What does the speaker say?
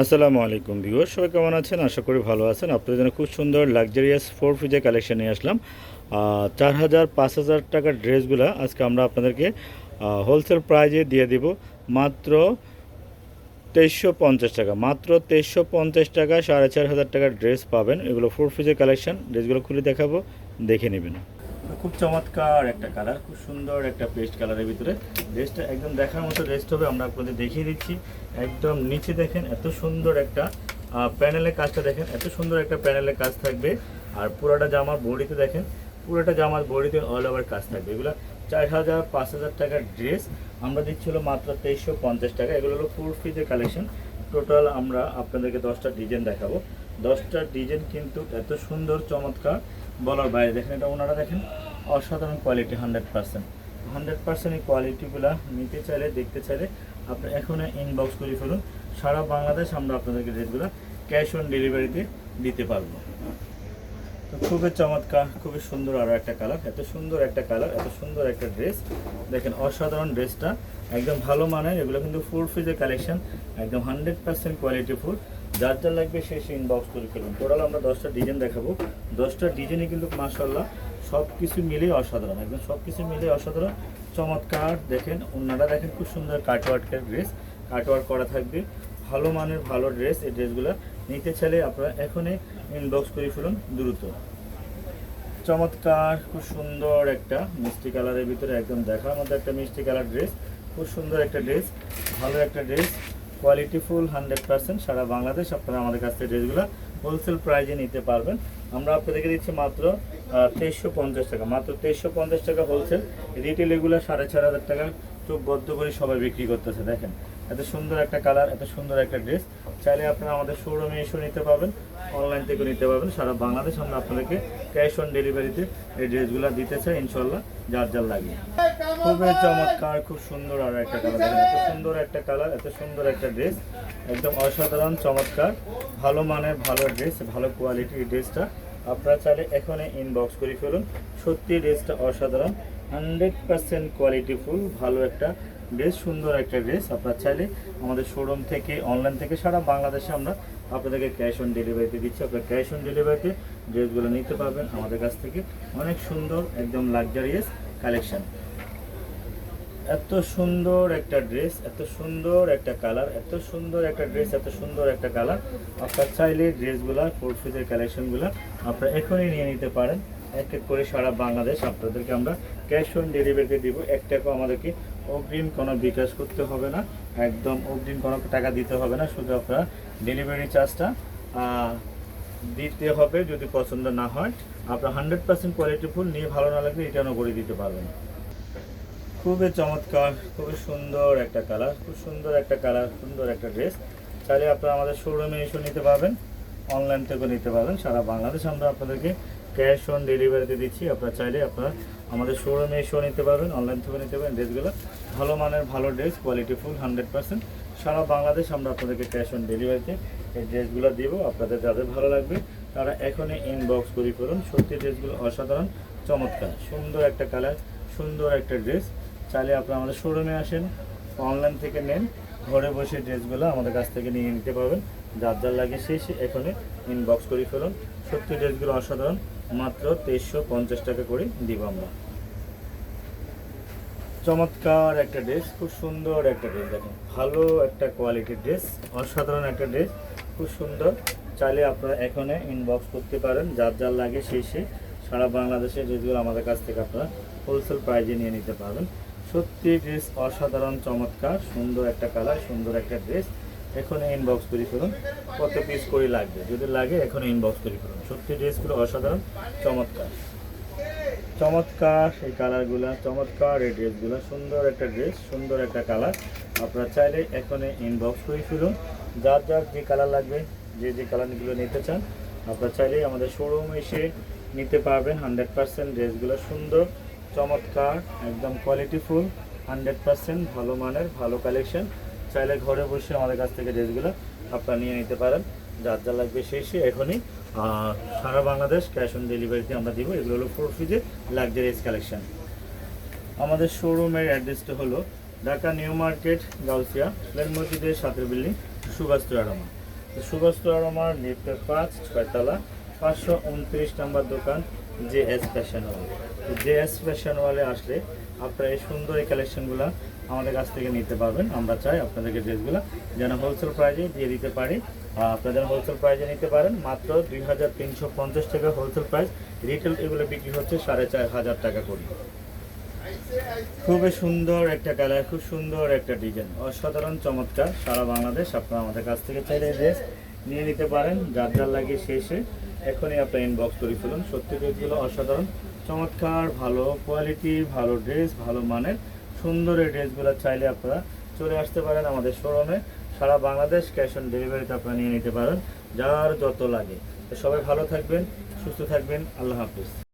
আসসালামু আলাইকুম ভিউয়ার, সবাই কেমন আছেন? আশা করি ভালো আছেন। আপনাদের জন্য খুব সুন্দর লাক্সারিয়াস 4 পিসের কালেকশন নিয়ে আসলাম। 4000-5000 টাকার ড্রেসগুলো আজকে আমরা আপনাদেরকে হোলসেল প্রাইজে দিয়ে দিব মাত্র 2350 টাকা। মাত্র 2350 টাকা 4500 টাকার ড্রেস পাবেন। এগুলো 4 পিসের কালেকশন। ড্রেসগুলো খুলে দেখাবো, দেখে নেবেন। খুব চমৎকার একটা কালার, খুব সুন্দর একটা পেস্ট কালারের ভিতরে ড্রেসটা একদম দেখার মতো ড্রেস হবে। আমরা আপনাদের দেখিয়ে দিচ্ছি। একদম নিচে দেখেন এত সুন্দর একটা প্যানেলের কাজটা দেখেন, এত সুন্দর একটা প্যানেলের কাজ থাকবে। আর পুরোটা জামার বডিতে দেখেন, পুরোটা জামার বডিতে অল ওভার কাজ থাকবে। এগুলো 4000-5000 টাকার ড্রেস আমরা দিচ্ছিল মাত্র 2350 টাকা। এগুলো হলো 4 পিসের কালেকশন। টোটাল আমরা আপনাদেরকে 10টা ডিজাইন দেখাবো। 10টা ডিজাইন কিন্তু এত সুন্দর চমৎকার বলার বাইরে। দেখেন এটা ওনারা দেখেন অসাধারণ কোয়ালিটি, 100% এই কোয়ালিটিগুলো নিতে চাইলে, দেখতে চাইলে আপনি এখন ইনবক্স করে ফেলুন। সারা বাংলাদেশ আমরা আপনাদেরকে ড্রেসগুলো ক্যাশ অন ডেলিভারিতে দিতে পারবো। তো খুবই চমৎকার, খুবই সুন্দর আরও একটা কালার, এত সুন্দর একটা কালার, এত সুন্দর একটা ড্রেস। দেখেন অসাধারণ ড্রেসটা, একদম ভালো মানের। এগুলো কিন্তু 4 পিসের কালেকশন, একদম 100% কোয়ালিটি ফুল। যার যার লাগবে সে ইনবক্স করে ফেলুন। টোটাল আমরা 10টা ডিজাইন দেখাবো। 10টা ডিজাইনে কিন্তু মাশাআল্লাহ সব কিছু মিলেই অসাধারণ, একদম সব কিছু মিলেই অসাধারণ চমৎকার। দেখেন ওনারা দেখেন খুব সুন্দর কাটওয়ার্কের ড্রেস, কাটওয়ার্ক করা থাকবে। ভালো মানের ভালো ড্রেস। এই ড্রেসগুলো নিতে চাইলে আপনারা এখনই ইনবক্স করে ফেলুন দ্রুত। চমৎকার খুব সুন্দর একটা মিষ্টি কালারের ভিতরে, একদম দেখার মধ্যে একটা মিষ্টি কালার ড্রেস। খুব সুন্দর একটা ড্রেস, ভালো একটা ড্রেস, কোয়ালিটি ফুল 100%। সারা বাংলাদেশ আপনারা আমাদের কাছ থেকে ড্রেসগুলো হোলসেল প্রাইজে নিতে পারবেন। আমরা আপনাদেরকে দিচ্ছি মাত্র 2350 টাকা। মাত্র 2350 টাকা হোলসেল। রিটেল এগুলো 4500 টাকা চোখ বদ্ধ করে সবাই বিক্রি করতেছে। দেখেন এত সুন্দর একটা কালার, এত সুন্দর একটা ড্রেস। চাইলে আপনারা আমাদের শোরুমে এসে নিতে পারবেন, অনলাইন থেকে নিতে পারবেন। সারা বাংলাদেশ আমরা আপনাদেরকে ক্যাশ অন ডেলিভারিতে এই ড্রেসগুলো দিতে চাই ইনশাল্লাহ, যার যার লাগে। খুবই চমৎকার, খুব সুন্দর আরও একটা কালার। দেখেন এত সুন্দর একটা কালার, এত সুন্দর একটা ড্রেস, একদম অসাধারণ চমৎকার ভালো মানের ভালো ড্রেস, ভালো কোয়ালিটির ড্রেসটা আপনারা চাইলে এখনই ইনবক্স করে ফেলুন। সত্যি ড্রেসটা অসাধারণ, 100% কোয়ালিটি ফুল ভালো একটা ড্রেস, সুন্দর একটা ড্রেস। আপনারা চাইলে আমাদের শোরুম থেকে, অনলাইন থেকে সারা বাংলাদেশে আমরা আপনাদেরকে ক্যাশ অন ডেলিভারিতে দিচ্ছি। আপনারা ক্যাশ অন ডেলিভারিতে ড্রেসগুলো নিতে পারবেন আমাদের কাছ থেকে। অনেক সুন্দর একদম লাক্সারিয়াস কালেকশন। এত সুন্দর একটা ড্রেস, এত সুন্দর একটা কালার, এত সুন্দর একটা ড্রেস, এত সুন্দর একটা কালার। আপনারা চাইলে ড্রেসগুলো 4 পিসের কালেকশনগুলো আপনারা এখনই নিয়ে নিতে পারেন। এক এক করে সারা বাংলাদেশ আপনাদেরকে আমরা ক্যাশ অন ডেলিভারিতে দিব। এক টাকাও আমাদেরকে অগ্রিম কোনো বিকাশ করতে হবে না, একদম অগ্রিম কোনো টাকা দিতে হবে না। শুধু আপনারা ডেলিভারি চার্জটা দিতে হবে। যদি পছন্দ না হয় আপনারা 100% কোয়ালিটি ফুল নিয়ে ভালো না লাগলে রিটার্নও করে দিতে পারবেন। খুবই চমৎকার, খুবই সুন্দর একটা কালার, খুব সুন্দর একটা কালার, সুন্দর একটা ড্রেস। চাইলে আপনারা আমাদের শোরুমে এসে নিতে পারবেন, অনলাইন থেকেও নিতে পারবেন। সারা বাংলাদেশ আমরা আপনাদেরকে ক্যাশ অন ডেলিভারিতে দিচ্ছি। আপনারা চাইলে আপনারা আমাদের শোরুমে এসেও নিতে পারবেন, অনলাইন থেকেও নিতে পারবেন। ড্রেসগুলো ভালো মানের ভালো ড্রেস, কোয়ালিটি ফুল 100%। সারা বাংলাদেশ আমরা আপনাদেরকে ক্যাশ অন ডেলিভারিতে এই ড্রেসগুলো দিব। আপনাদের যাদের ভালো লাগবে তারা এখনই ইনবক্স করে করুন। সত্যি ড্রেসগুলো অসাধারণ চমৎকার, সুন্দর একটা কালার, সুন্দর একটা ড্রেস। চাইলে আপনারা আমাদের শোরুমে আসেন, অনলাইন থেকে নেন, ঘরে বসে ড্রেসগুলো আমাদের কাছ থেকে নিয়ে নিতে পারবেন। যার যার লাগে সেই এখানে ইনবক্স করে ফেলুন। সত্যি ড্রেসগুলো অসাধারণ, মাত্র 2350 টাকা করে দিব আমরা। চমৎকার একটা ড্রেস, খুব সুন্দর একটা ড্রেস। দেখেন ভালো একটা কোয়ালিটির ড্রেস, অসাধারণ একটা ড্রেস, খুব সুন্দর। চাইলে আপনারা এখানে ইনবক্স করতে পারেন। যার যার লাগে সেই সারা বাংলাদেশের ড্রেসগুলো আমাদের কাছ থেকে আপনারা হোলসেল প্রাইজে নিয়ে নিতে পারবেন। সত্যি ড্রেস অসাধারণ চমৎকার, সুন্দর একটা কালার, সুন্দর একটা ড্রেস। এখন ইনবক্স করে ফেলুন কত পিস করে লাগবে, যদি লাগে এখন ইনবক্স করে ফেলুন। সত্যি ড্রেসগুলো অসাধারণ চমৎকার, চমৎকার এই কালারগুলো, চমৎকার এই ড্রেসগুলো। সুন্দর একটা ড্রেস, সুন্দর একটা কালার। আপনারা চাইলে এখনই ইনবক্স করে ফেলুন। যার যার যে কালার লাগবে, যে যে কালারগুলো নিতে চান আপনারা চাইলেই আমাদের শোরুমে এসে নিতে পারবেন। 100% ড্রেসগুলো সুন্দর চমৎকার, একদম কোয়ালিটি ফুল, 100% ভালো মানের ভালো কালেকশন। চাইলে ঘরে বসে আমাদের কাছ থেকে ড্রেসগুলো আপনারা নিয়ে নিতে পারেন। যার যা লাগবে সেই এখনই সারা বাংলাদেশ ক্যাশ অন ডেলিভারিতে আমরা দিব। এগুলো হলো 4 পিসের লাক্সারিয়াস কালেকশন। আমাদের শোরুমের অ্যাড্রেসটা হলো ঢাকা নিউ মার্কেট, গাউসিয়া প্লেন মসজিদের সাথের বিল্ডিং, সুভাষ চৌরাহা। সুবস্ত্র আমার নিফটে 5 ছয়তলা 529 নাম্বার দোকান JS fashion world. JS fashion ওয়ালে আসলে আপনারা এই সুন্দর এই কালেকশনগুলো আমাদের কাছ থেকে নিতে পারবেন। আমরা চাই আপনাদেরকে ড্রেসগুলো যেন হোলসেল প্রাইজে দিয়ে দিতে পারি। আপনাদের হোলসেল প্রাইজে নিতে পারেন মাত্র 2350 টাকা হোলসেল প্রাইস। রিটেল এগুলো বিক্রি হচ্ছে 4500 টাকা করে। খুবই সুন্দর একটা কালার, খুব সুন্দর একটা ডিজাইন, অসাধারণ চমৎকার। সারা বাংলাদেশ আপনারা আমাদের কাছ থেকে চাইলে ড্রেস নিয়ে নিতে পারেন। যার যার লাগে শেষে এখনই আপনার ইনবক্স করে ফেলুন। সত্যি ড্রেসগুলো অসাধারণ চমৎকার, ভালো কোয়ালিটি, ভালো ড্রেস, ভালো মানের সুন্দর এই ড্রেসগুলো চাইলে আপনারা চলে আসতে পারেন আমাদের শোরুমে। সারা বাংলাদেশ ক্যাশ অন ডেলিভারিতে আপনারা নিয়ে নিতে পারেন যার যত লাগে। তো সবাই ভালো থাকবেন, সুস্থ থাকবেন, আল্লাহ হাফিজ।